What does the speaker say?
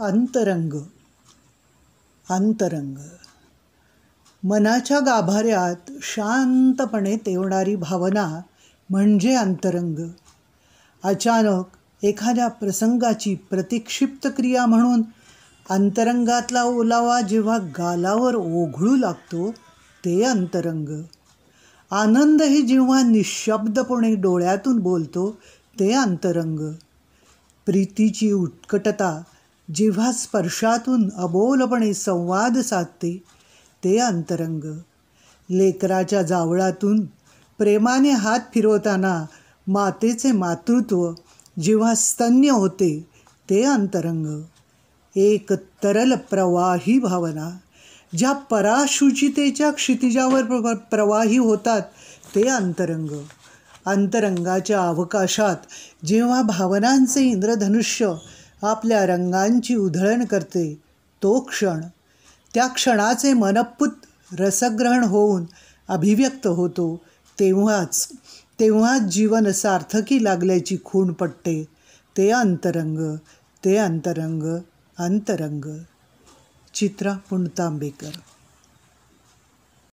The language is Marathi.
अंतरंग. अंतरंग मनाच्या गाभाऱ्यात शांतपणे तेवणारी भावना म्हणजे अंतरंग. अचानक एखाद्या प्रसंगाची प्रतिक्षिप्त क्रिया म्हणून अंतरंगातला ओलावा जेव्हा गालावर ओघळू लागतो ते अंतरंग. आनंदही जेव्हा निःशब्दपणे डोळ्यातून बोलतो ते अंतरंग. प्रीतीची उत्कटता जेव्हा स्पर्शातून अबोलपणे संवाद साधते ते अंतरंग. लेकराच्या जावळातून प्रेमाने हात फिरवताना मातेचे मातृत्व जेव्हा स्तन्य होते ते अंतरंग. एक तरल प्रवाही भावना ज्या पराशुचितेच्या क्षितिजावर प्रवाही होतात ते अंतरंग. अंतरंगाच्या अवकाशात जेव्हा भावनांचे इंद्रधनुष्य आपल्या रंगांची उधळण करते तो क्षण, त्या क्षणाचे मनपूत रसग्रहण होऊन अभिव्यक्त होतो तेव्हाच जीवन सार्थकी लागल्याची खूण पटते ते अंतरंग. ते अंतरंग. अंतरंग. चित्रा पुणतांबेकर.